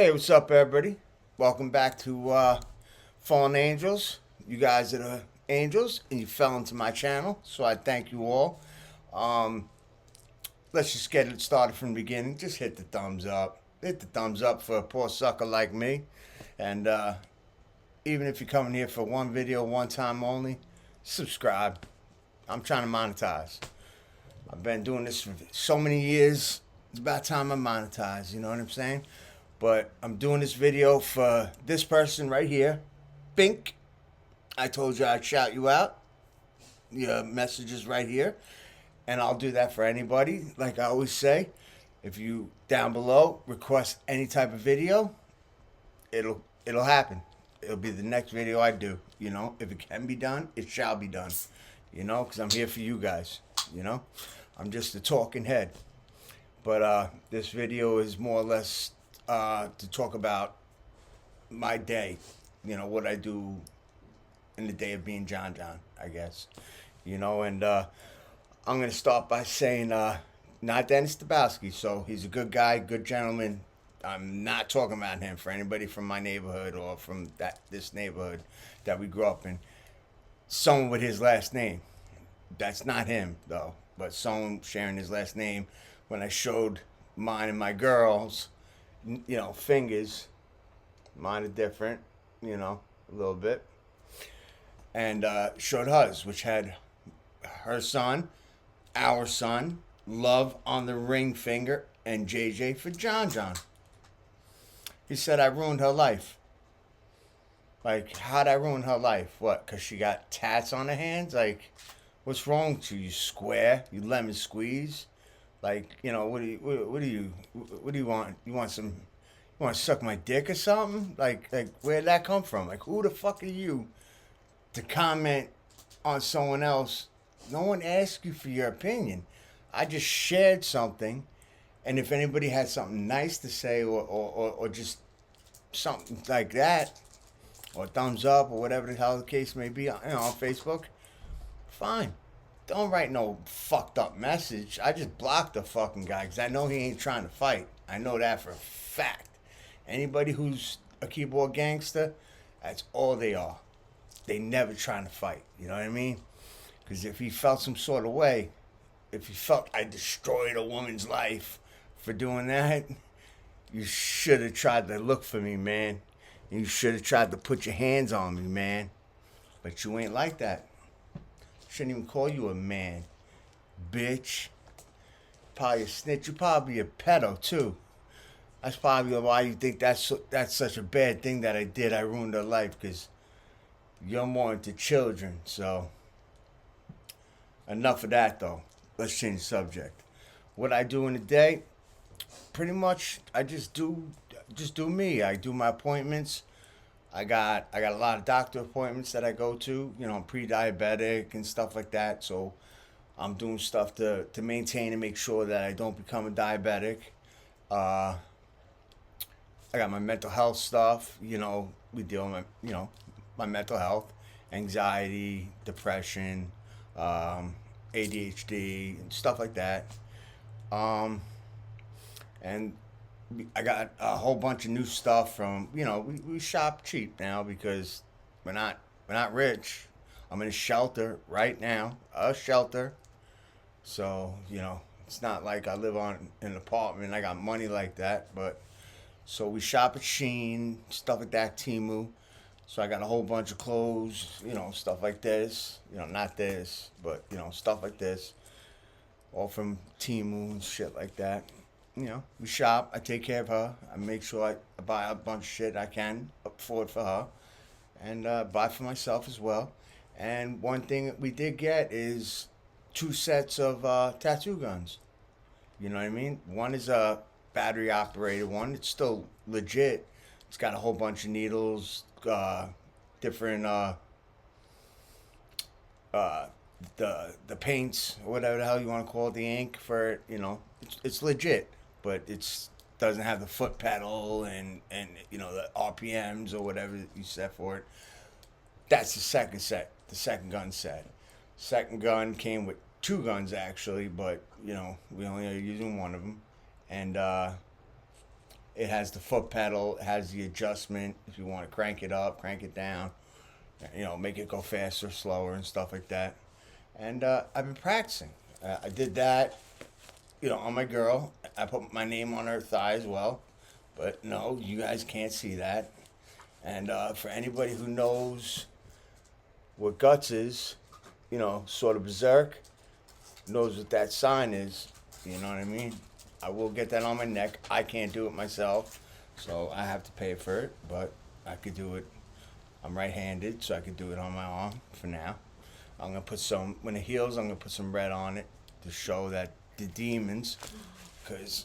Hey, what's up, everybody? Welcome back to Fallen Angels. You guys are the angels, and you fell into my channel, so I thank you all. Um, let's just get it started from the beginning. Just hit the thumbs up. Hit the thumbs up for a poor sucker like me. And even if you're coming here for one video, one time only, subscribe. I'm trying to monetize. I've been doing this for so many years. It's about time I monetize, you know what I'm saying? But I'm doing this video for this person right here, Bink. I told you I'd shout you out. Your message is right here. And I'll do that for anybody. Like I always say, if you down below request any type of video, it'll happen. It'll be the next video I do. You know, if it can be done, it shall be done. You know, because I'm here for you guys. You know, I'm just a talking head. But this video is more or less to talk about my day. You know, what I do in the day of being John John, I guess. You know, and I'm going to start by saying, not Dennis Dabowski. So he's a good guy, good gentleman. I'm not talking about him for anybody from my neighborhood or from this neighborhood that we grew up in. Someone with his last name. That's not him, though. But someone sharing his last name. When I showed mine and my girls, you know, fingers, mine are different, you know, a little bit. And showed hers, which had her son, our son, love on the ring finger, and JJ for John John. He said I ruined her life. Like, how'd I ruin her life? What, because she got tats on her hands? Like, what's wrong with you, you square? You lemon squeeze? Like, you know, what do you want? You want some, you want to suck my dick or something? Like, where'd that come from? Like, who the fuck are you to comment on someone else? No one asked you for your opinion. I just shared something, and if anybody had something nice to say or just something like that, or thumbs up or whatever the hell the case may be, you know, on Facebook, fine. Don't write no fucked up message. I just blocked the fucking guy because I know he ain't trying to fight. I know that for a fact. Anybody who's a keyboard gangster, that's all they are. They never trying to fight. You know what I mean? Because if he felt some sort of way, if he felt I destroyed a woman's life for doing that, you should have tried to look for me, man. You should have tried to put your hands on me, man. But you ain't like that. Shouldn't even call you a man, bitch. Probably a snitch. You probably a pedo too. That's probably why you think that's such a bad thing that I did. I ruined her life because you're more into children. So enough of that though. Let's change the subject. What I do in a day, pretty much I just do me. I do my appointments. I got a lot of doctor appointments that I go to. You know, I'm pre-diabetic and stuff like that. So I'm doing stuff to maintain and make sure that I don't become a diabetic. Uh, I got my mental health stuff. You know, we deal with my mental health, anxiety, depression, ADHD, and stuff like that. Um, and I got a whole bunch of new stuff from, you know, we shop cheap now because we're not rich. I'm in a shelter right now, a shelter. So, you know, it's not like I live on in an apartment. I got money like that, but so we shop at Shein, stuff like that, Temu. So I got a whole bunch of clothes, you know, stuff like this. You know, not this, but you know, stuff like this, all from Temu and shit like that. You know, we shop. I take care of her. I make sure I buy a bunch of shit I can afford for her, and buy for myself as well. And one thing that we did get is two sets of tattoo guns. You know what I mean? One is a battery operated one. It's still legit. It's got a whole bunch of needles, different uh, the paints, or whatever the hell you want to call it, the ink for it. You know, it's legit, but it's doesn't have the foot pedal and you know the RPMs or whatever you set for it. That's the second set, the second gun set. Second gun came with two guns actually, but you know we only are using one of them, and It has the foot pedal. It has the adjustment. If you want to crank it up, crank it down. Make it go faster, slower, and stuff like that. And I've been practicing. I did that, on my girl. I put my name on her thigh as well. But no, you guys can't see that. And for anybody who knows what guts is, sort of berserk, knows what that sign is. You know what I mean? I will get that on my neck. I can't do it myself, so I have to pay for it. But I could do it. I'm right-handed, so I could do it on my arm for now. I'm gonna put some when it heals. I'm gonna put some red on it to show that the demons, because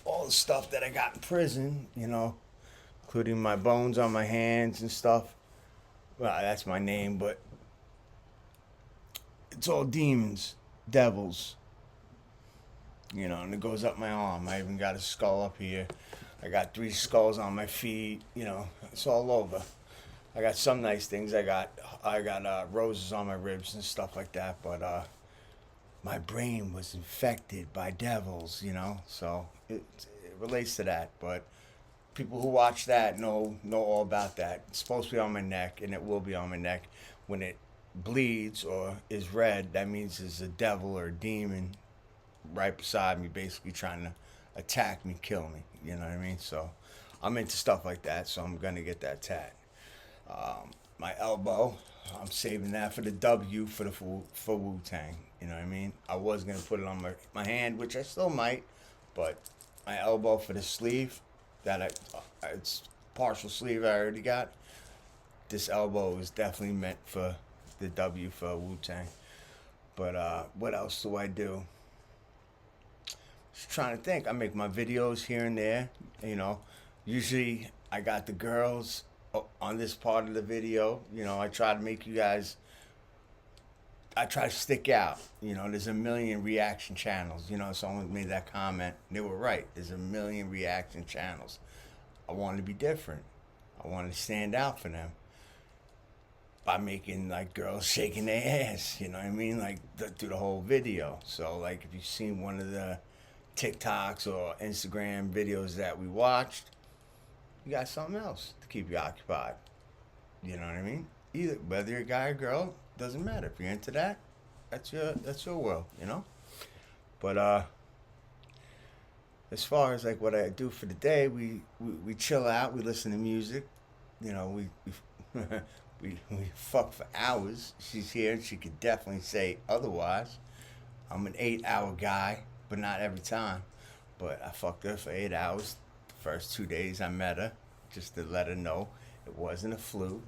all the stuff that I got in prison, including my bones on my hands and stuff. Well, that's my name, but it's all demons, devils. And it goes up my arm. I even got a skull up here. I got 3 skulls on my feet. It's all over. I got some nice things. I got roses on my ribs and stuff like that. But my brain was infected by devils. So it relates to that. But people who watch that know all about that. It's supposed to be on my neck, and it will be on my neck. When it bleeds or is red, that means there's a devil or a demon right beside me, basically trying to attack me, kill me. You know what I mean? So I'm into stuff like that, so I'm gonna get that tat. My elbow, I'm saving that for the W for Wu Tang. You know what I mean? I was gonna put it on my hand, which I still might, but my elbow for the sleeve, it's partial sleeve I already got. This elbow is definitely meant for the W for Wu Tang. But what else do I do? Just trying to think. I make my videos here and there. Usually I got the girls on this part of the video. I try to make you guys. I try to stick out. There's a million reaction channels. Someone made that comment. They were right. There's a million reaction channels. I wanted to be different. I wanted to stand out for them by making like girls shaking their ass. You know what I mean? Like through the whole video. So like if you've seen one of the TikToks or Instagram videos that we watched, you got something else to keep you occupied. You know what I mean? Either whether you're a guy or girl, doesn't matter. If you're into that, that's your world, But as far as like what I do for the day, we chill out, we listen to music, we we fuck for hours. She's here and she could definitely say otherwise. I'm an 8-hour guy, but not every time. But I fucked her for 8 hours. The first 2 days I met her, just to let her know it wasn't a fluke.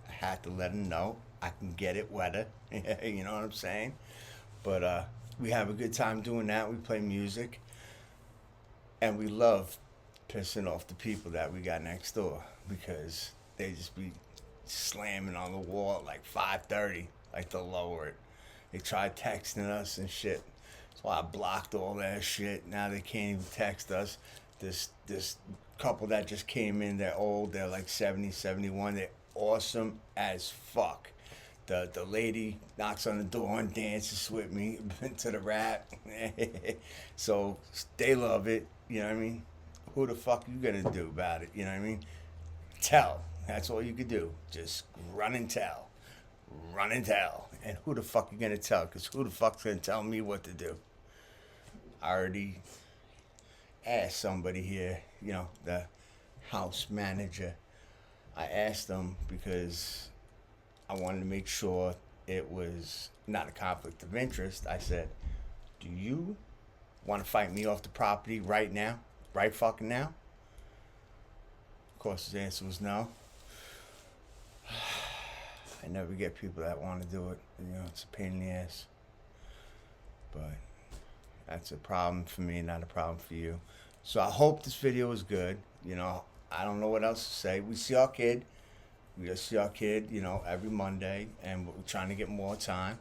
I had to let her know I can get it wetter. You know what I'm saying? But we have a good time doing that. We play music. And we love pissing off the people that we got next door, because they just be slamming on the wall at like 5:30, like to lower it. They tried texting us and shit. So I blocked all that shit. Now they can't even text us. This couple that just came in, they're old, they're like 70, 71. They're awesome as fuck. The lady knocks on the door and dances with me to the rap. So they love it. You know what I mean? Who the fuck you gonna do about it? You know what I mean? Tell. That's all you could do. Just run and tell. Run and tell. And who the fuck you gonna tell? Because who the fuck's gonna tell me what to do? I already asked somebody here, the house manager. I asked them because I wanted to make sure it was not a conflict of interest. I said, do you want to fight me off the property right now? Right fucking now? Of course, his answer was no. I never get people that want to do it. It's a pain in the ass. But that's a problem for me, not a problem for you. So I hope this video was good. I don't know what else to say. We see our kid. We just see our kid, every Monday. And we're trying to get more time.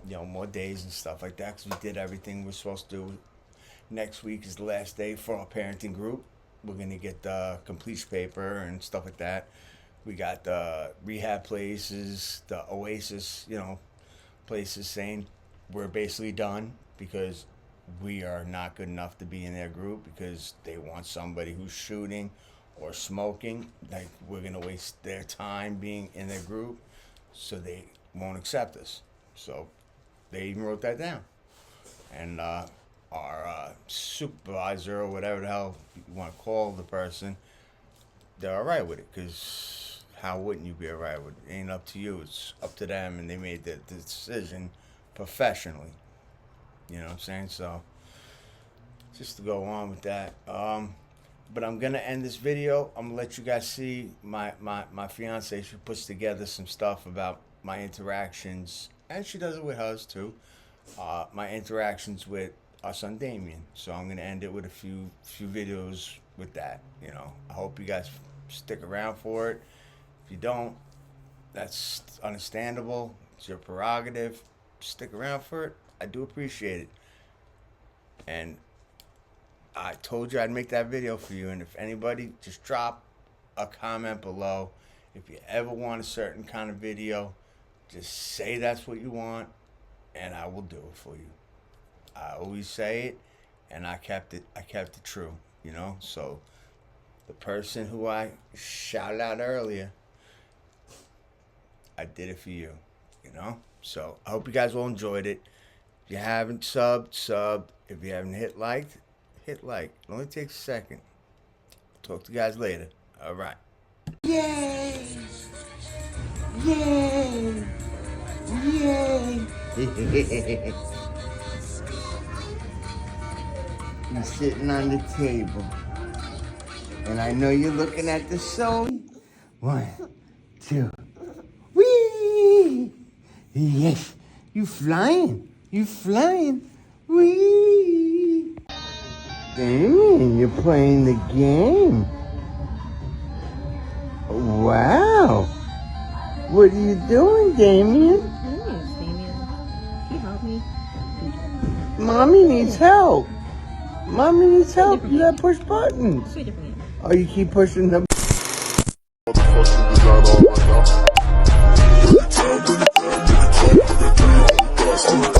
More days and stuff like that. Because we did everything we're supposed to do. Next week is the last day for our parenting group. We're going to get the completion paper and stuff like that. We got the rehab places, the Oasis, places saying we're basically done because we are not good enough to be in their group because they want somebody who's shooting or smoking. Like, we're going to waste their time being in their group, so they won't accept us. So they even wrote that down. And our supervisor, or whatever the hell you want to call the person, they're all right with it, because how wouldn't you be all right with it? It ain't up to you. It's up to them, and they made the decision professionally. You know what I'm saying? So, just to go on with that. But I'm going to end this video. I'm going to let you guys see my fiance. She puts together some stuff about my interactions, and she does it with hers too. My interactions with our son Damien. So I'm going to end it with a few videos with that. You know, I hope you guys stick around for it. If you don't, that's understandable. It's your prerogative. Stick around for it. I do appreciate it. And I told you I'd make that video for you. And if anybody, just drop a comment below. If you ever want a certain kind of video, just say that's what you want, and I will do it for you. I always say it, and I kept it true, you know? So the person who I shouted out earlier, I did it for you, you know? So I hope you guys all enjoyed it. If you haven't subbed. If you haven't hit like. It only takes a second. Talk to you guys later. All right. Yay! Yay! Yay! You're sitting on the table, and I know you're looking at the phone. 1, 2, whee! Yes, you flying. You flying. Whee! Damien, you're playing the game. Wow. What are you doing, Damien? Yes, Damien. Can you help me? Mommy needs help. Mommy needs help. You gotta push buttons. It's a different game. Oh, you keep pushing the... Motherfucking design all right now.